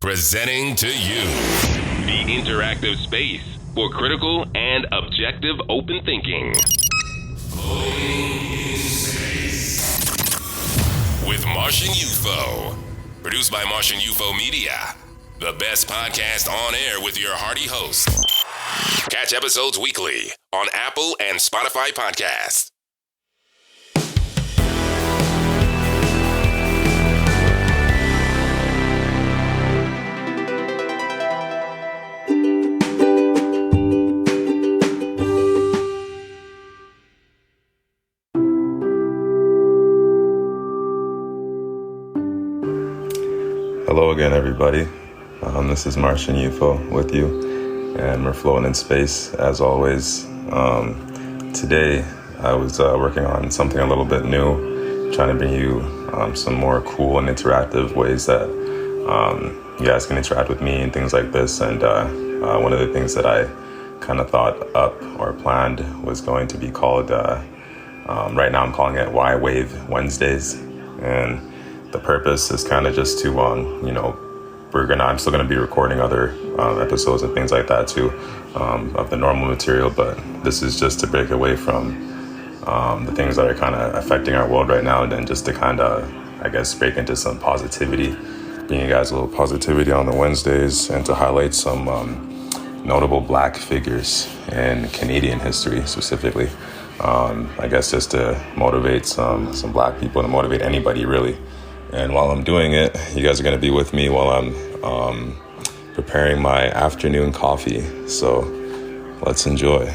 Presenting to you the interactive space for critical and objective open thinking. Floating in Space with MartianUFO. Produced by MartianUFO Media. The best podcast on air with your hearty host. Catch episodes weekly on Apple and Spotify podcasts. Hello again, everybody. This is MartianUFO with you, and we're floating in space as always. Today, I was working on something a little bit new, trying to bring you some more cool and interactive ways that you guys can interact with me and things like this. And one of the things that I kind of thought up or planned was going to be called, right now I'm calling it Y Wave Wednesdays. And the purpose is kind of just to, I'm still going to be recording other episodes and things like that too, of the normal material, but this is just to break away from the things that are kind of affecting our world right now, and then just to kind of, I guess, break into some positivity, bring you guys a little positivity on the Wednesdays, and to highlight some notable Black figures in Canadian history specifically. I guess just to motivate some Black people, to motivate anybody really. And while I'm doing it, you guys are going to be with me while I'm preparing my afternoon coffee. So let's enjoy.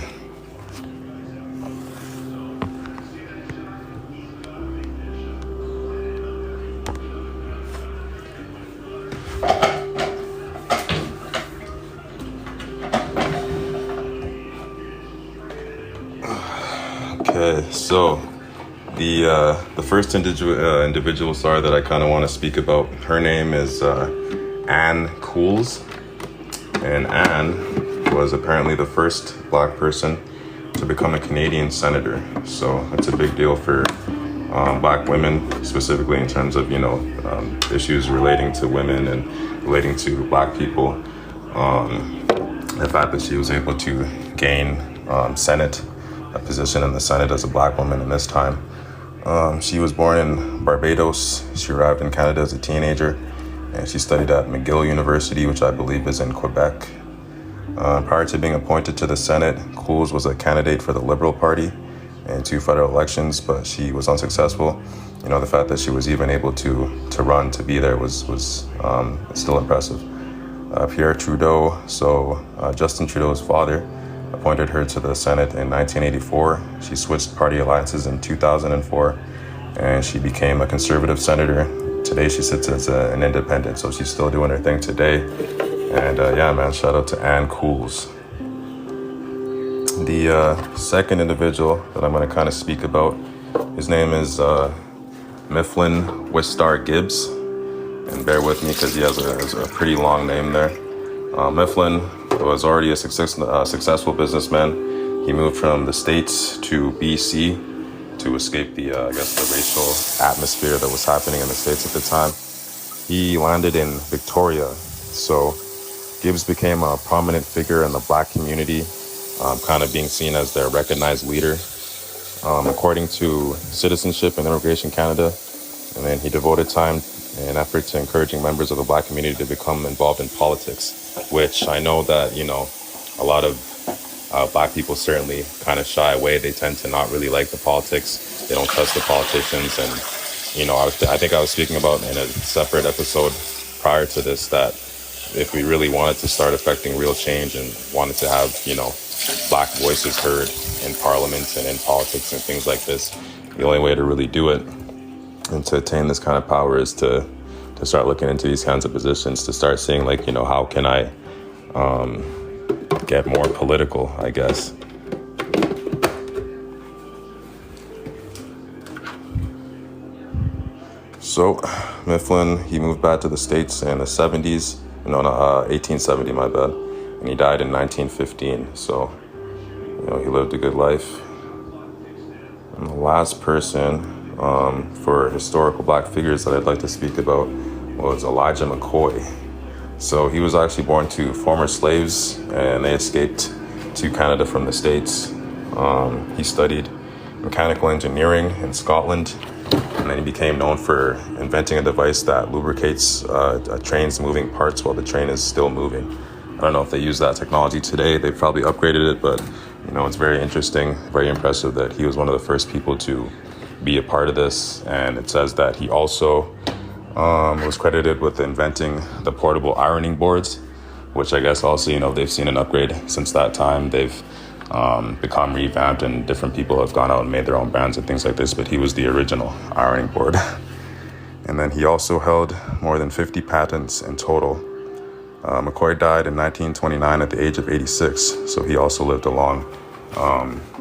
Okay, so the first individual that I kind of want to speak about, her name is Ann Coules, and Ann was apparently the first Black person to become a Canadian senator. So it's a big deal for Black women, specifically in terms of issues relating to women and relating to Black people. The fact that she was able to gain a position in the Senate as a Black woman in this time. She was born in Barbados. She arrived in Canada as a teenager, and she studied at McGill University, which I believe is in Quebec. Prior to being appointed to the Senate, Coules was a candidate for the Liberal Party in 2 federal elections, but she was unsuccessful. The fact that she was even able to run, to be there was still impressive. Pierre Trudeau, Justin Trudeau's father, appointed her to the Senate in 1984. She switched party alliances in 2004, and she became a conservative senator. Today she sits as an independent, so she's still doing her thing today. And shout out to Ann Coules. The second individual that I'm going to kind of speak about, his name is Mifflin Wistar Gibbs. And bear with me because he has a pretty long name there. Mifflin was already a successful businessman. He moved from the States to BC to escape the racial atmosphere that was happening in the States at the time. He landed in Victoria. So Gibbs became a prominent figure in the Black community, kind of being seen as their recognized leader. According to Citizenship and Immigration Canada, and then he devoted time and effort to encouraging members of the Black community to become involved in politics, which I know that, a lot of Black people certainly kind of shy away. They tend to not really like the politics. They don't trust the politicians. And, I think I was speaking about in a separate episode prior to this that if we really wanted to start affecting real change and wanted to have, Black voices heard in parliament and in politics and things like this, the only way to really do it and to attain this kind of power is to start looking into these kinds of positions, to start seeing how can I get more political, I guess. So Mifflin, he moved back to the States in the 1870, my bad. And he died in 1915. So, he lived a good life. And the last person for historical Black figures that I'd like to speak about was Elijah McCoy. So he was actually born to former slaves, and they escaped to Canada from the States. He studied mechanical engineering in Scotland, and then he became known for inventing a device that lubricates a train's moving parts while the train is still moving. I don't know if they use that technology today. They probably upgraded it, but it's very interesting, very impressive that he was one of the first people to be a part of this. And it says that he also was credited with inventing the portable ironing boards, which I guess also, they've seen an upgrade since that time. They've become revamped, and different people have gone out and made their own brands and things like this, but he was the original ironing board. And then he also held more than 50 patents in total. McCoy died in 1929 at the age of 86, so he also lived a long,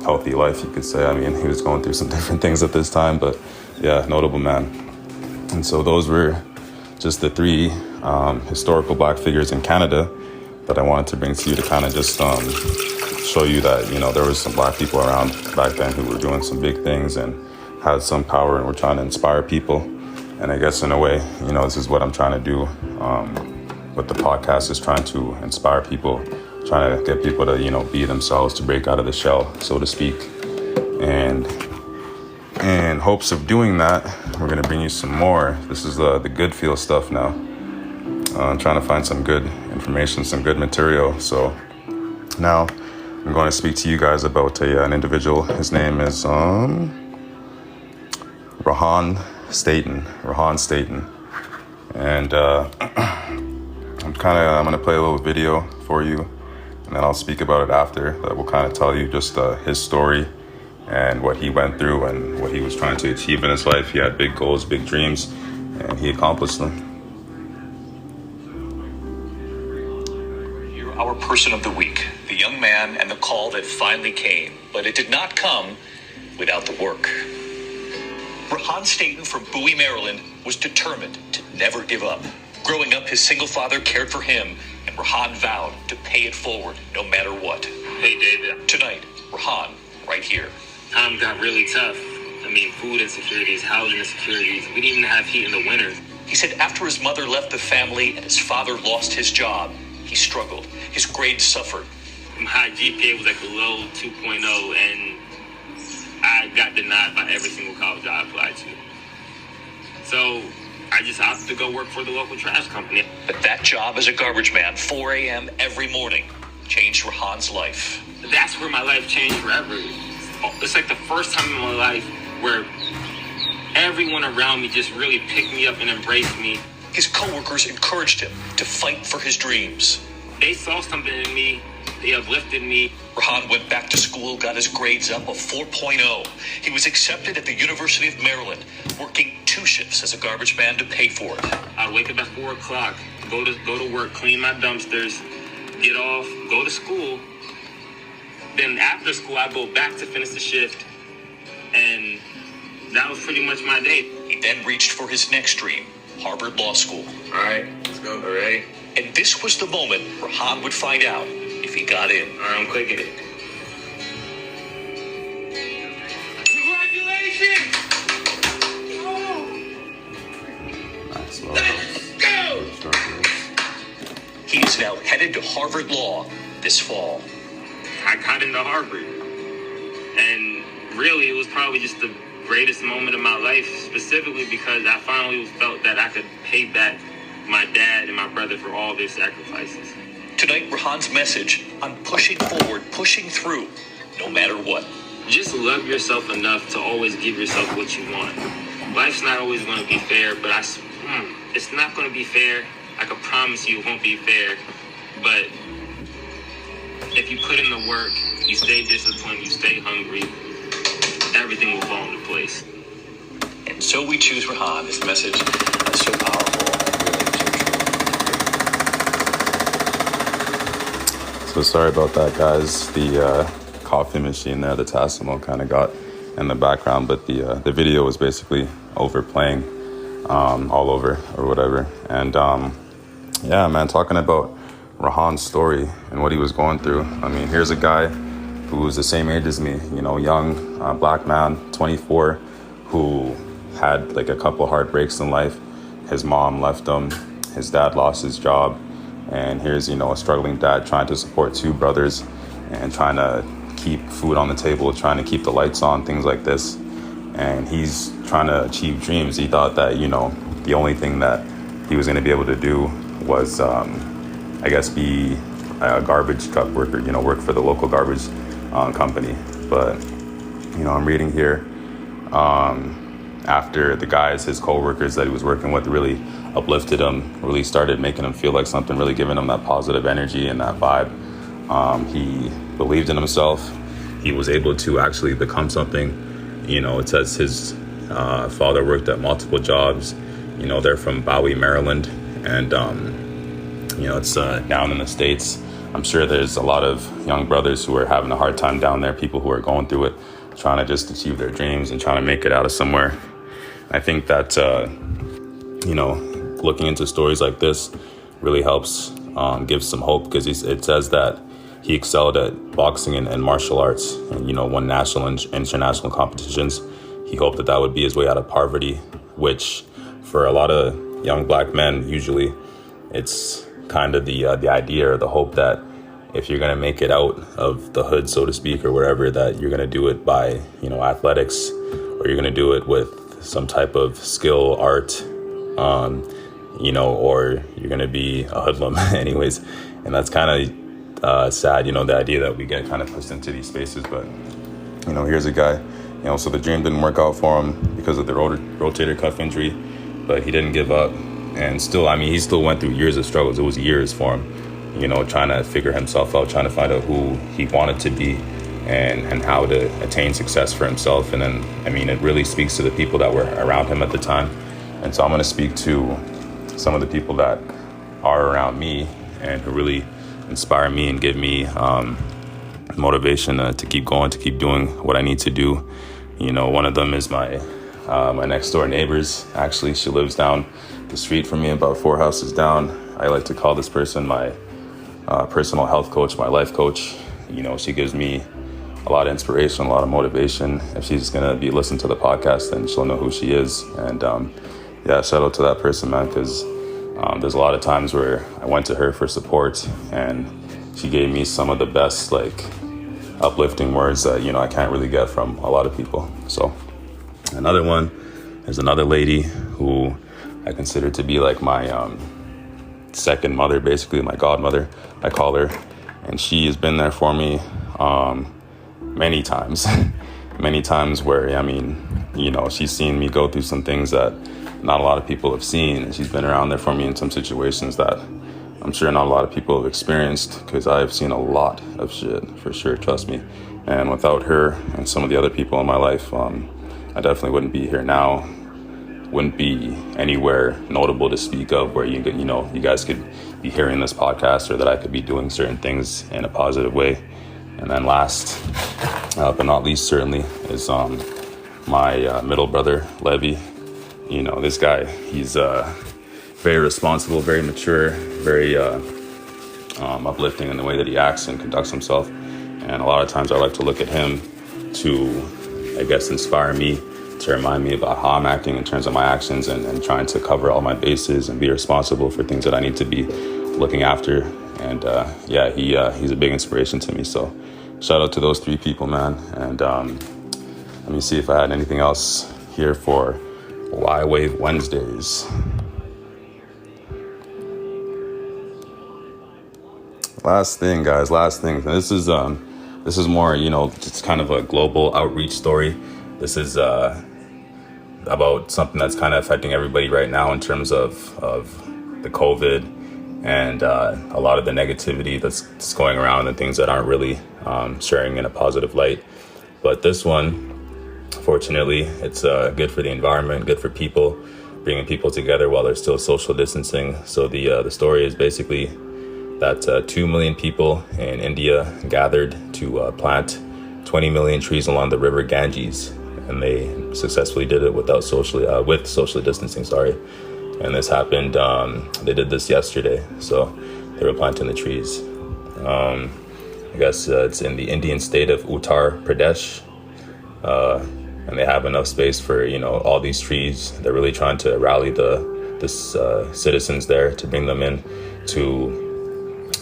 healthy life, you could say. I mean, he was going through some different things at this time, but yeah, notable man. And so those were just the three historical Black figures in Canada that I wanted to bring to you to kind of just show you that, there was some Black people around back then who were doing some big things and had some power and were trying to inspire people. And I guess in a way, this is what I'm trying to do with the podcast, is trying to inspire people, trying to get people to, be themselves, to break out of the shell, so to speak. And in hopes of doing that, we're going to bring you some more. This is the good feel stuff now. I'm trying to find some good information, some good material. So now I'm going to speak to you guys about an individual. His name is Rohan Staten. And I'm going to play a little video for you, and then I'll speak about it after. That will kind of tell you just his story and what he went through and what he was trying to achieve in his life. He had big goals, big dreams, and he accomplished them. You're our person of the week, the young man and the call that finally came, but it did not come without the work. Rohan Staten from Bowie, Maryland, was determined to never give up. Growing up, his single father cared for him, and Rohan vowed to pay it forward no matter what. Hey, David. Tonight, Rohan, right here. Times got really tough. I mean, food insecurities, housing insecurities. We didn't even have heat in the winter. He said after his mother left the family and his father lost his job, he struggled. His grades suffered. My GPA was like a low 2.0, and I got denied by every single college I applied to. So I just opted to go work for the local trash company. But that job as a garbage man, 4 a.m. every morning, changed Rohan's life. That's where my life changed forever. It's like the first time in my life where everyone around me just really picked me up and embraced me. His coworkers encouraged him to fight for his dreams. They saw something in me. They uplifted me. Rohan went back to school, got his grades up, a 4.0. He was accepted at the University of Maryland, working 2 shifts as a garbage man to pay for it. I'd wake up at 4 o'clock, go to work, clean my dumpsters, get off, go to school. Then after school, I'd go back to finish the shift. And that was pretty much my day. He then reached for his next dream, Harvard Law School. All right, let's go. All right. And this was the moment Rohan would find out if he got in. All right, I'm clicking it. Congratulations! Let's go! He is now headed to Harvard Law this fall. I got into Harvard. And really, it was probably just the greatest moment of my life, specifically because I finally felt that I could pay back my dad and my brother for all their sacrifices. Tonight, Rohan's message on pushing forward, pushing through, no matter what. Just love yourself enough to always give yourself what you want. Life's not always going to be fair, but it's not going to be fair. I can promise you it won't be fair. But if you put in the work, you stay disciplined, you stay hungry, everything will fall into place. And so we choose Rohan. His message is so powerful and really so true. So sorry about that, guys. The coffee machine there, the Tassimo kind of got in the background, but the video was basically overplaying all over or whatever. And yeah, man, talking about Rohan's story and what he was going through. I mean, here's a guy who was the same age as me, young Black man, 24, who had like a couple heartbreaks in life. His mom left him. His dad lost his job. And here's, a struggling dad trying to support two brothers and trying to keep food on the table, trying to keep the lights on, things like this. And he's trying to achieve dreams. He thought that, the only thing that he was going to be able to do was, be a garbage truck worker, work for the local garbage company. But, I'm reading here, after the guys, his co-workers that he was working with really uplifted him, really started making him feel like something, really giving him that positive energy and that vibe. He believed in himself. He was able to actually become something. It says his father worked at multiple jobs. They're from Bowie, Maryland. And, it's down in the States. I'm sure there's a lot of young brothers who are having a hard time down there, people who are going through it, trying to just achieve their dreams and trying to make it out of somewhere. I think that, looking into stories like this really helps give some hope, because it says that he excelled at boxing and martial arts and, won national and international competitions. He hoped that would be his way out of poverty, which for a lot of young black men, usually it's kind of the idea or the hope that if you're going to make it out of the hood, so to speak, or wherever, that you're going to do it by, athletics, or you're going to do it with some type of skill, art, or you're going to be a hoodlum anyways. And that's kind of sad, the idea that we get kind of pushed into these spaces. But, here's a guy, so the dream didn't work out for him because of the rotator cuff injury, but he didn't give up. And still, he still went through years of struggles. It was years for him, trying to figure himself out, trying to find out who he wanted to be and how to attain success for himself. And then, it really speaks to the people that were around him at the time. And so I'm going to speak to some of the people that are around me and who really inspire me and give me motivation to keep going, to keep doing what I need to do. One of them is my next door neighbors. Actually, she lives down the street from me, about 4 houses down. I like to call this person my personal health coach, my life coach. She gives me a lot of inspiration, a lot of motivation. If she's going to be listening to the podcast, then she'll know who she is. And shout out to that person, man, because there's a lot of times where I went to her for support and she gave me some of the best, uplifting words that, I can't really get from a lot of people. So another one is another lady who I consider to be like my second mother, basically my godmother, I call her. And she has been there for me many times, where, she's seen me go through some things that not a lot of people have seen. And she's been around there for me in some situations that I'm sure not a lot of people have experienced, because I've seen a lot of shit, for sure, trust me. And without her and some of the other people in my life, I definitely wouldn't be here now, wouldn't be anywhere notable to speak of where you guys could be hearing this podcast, or that I could be doing certain things in a positive way. And then last but not least, certainly, is my middle brother, Levy. This guy, he's very responsible, very mature, very uplifting in the way that he acts and conducts himself. And a lot of times I like to look at him to, inspire me, to remind me about how I'm acting in terms of my actions and trying to cover all my bases and be responsible for things that I need to be looking after. And he's a big inspiration to me. So shout out to those 3 people, man. And let me see if I had anything else here for Y-Wave Wednesdays. Last thing, guys. And this is more, just kind of a global outreach story. This is about something that's kind of affecting everybody right now in terms of the COVID and a lot of the negativity that's going around and things that aren't really sharing in a positive light. But this one, fortunately, it's good for the environment, good for people, bringing people together while there's still social distancing. So the story is basically that 2 million people in India gathered to plant 20 million trees along the river Ganges, and they successfully did it with socially distancing. And this happened. They did this yesterday, so they were planting the trees. It's in the Indian state of Uttar Pradesh, and they have enough space for all these trees. They're really trying to rally the citizens there to bring them in to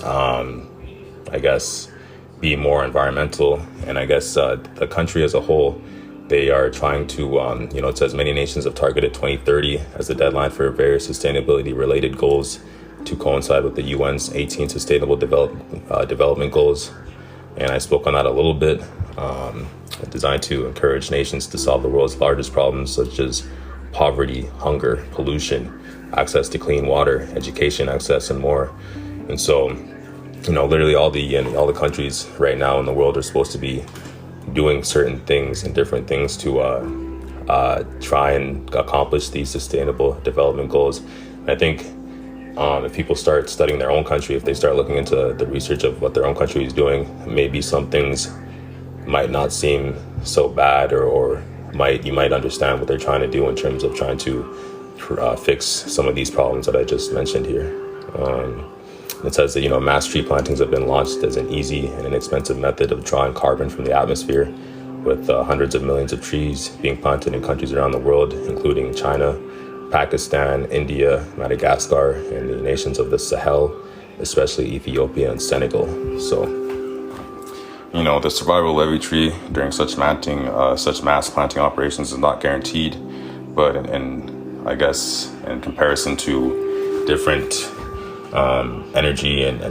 I guess, be more environmental. And I guess the country as a whole, they are trying to, it says many nations have targeted 2030 as the deadline for various sustainability-related goals to coincide with the UN's 18 Sustainable Development Goals. And I spoke on that a little bit, designed to encourage nations to solve the world's largest problems, such as poverty, hunger, pollution, access to clean water, education access, and more. And so, literally all the countries right now in the world are supposed to be doing certain things and different things to try and accomplish these sustainable development goals. And I think if people start studying their own country, if they start looking into the research of what their own country is doing, maybe some things might not seem so bad, or you might understand what they're trying to do in terms of trying to fix some of these problems that I just mentioned here. It says that, mass tree plantings have been launched as an easy and inexpensive method of drawing carbon from the atmosphere, with hundreds of millions of trees being planted in countries around the world, including China, Pakistan, India, Madagascar, and the nations of the Sahel, especially Ethiopia and Senegal. So, the survival of every tree during such mass planting operations is not guaranteed, but in comparison to different energy and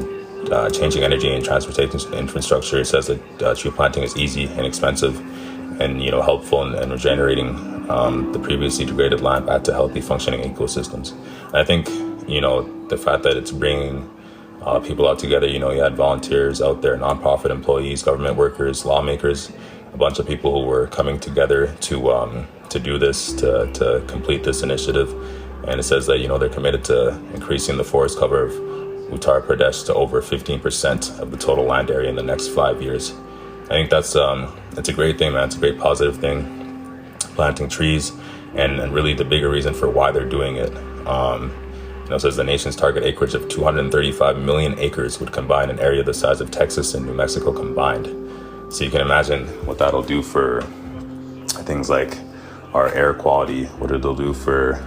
changing energy and transportation infrastructure, it says that tree planting is easy and inexpensive and, helpful in regenerating the previously degraded land back to healthy functioning ecosystems. And I think, the fact that it's bringing people out together, you had volunteers out there, nonprofit employees, government workers, lawmakers, a bunch of people who were coming together to do this, to complete this initiative. And it says that, they're committed to increasing the forest cover of Uttar Pradesh to over 15% of the total land area in the next 5 years. I think that's a great thing, man. It's a great positive thing, planting trees, and really the bigger reason for why they're doing it. It says the nation's target acreage of 235 million acres would combine an area the size of Texas and New Mexico combined. So you can imagine what that'll do for things like our air quality, what it'll do for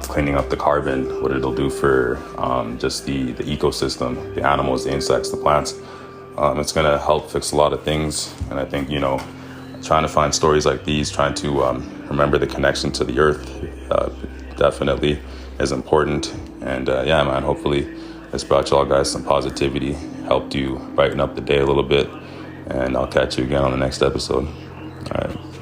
cleaning up the carbon, what it'll do for just the ecosystem, the animals, the insects, the plants. It's going to help fix a lot of things. And I think, trying to find stories like these, trying to remember the connection to the earth definitely is important. And man, hopefully this brought y'all guys some positivity, helped you brighten up the day a little bit. And I'll catch you again on the next episode. All right.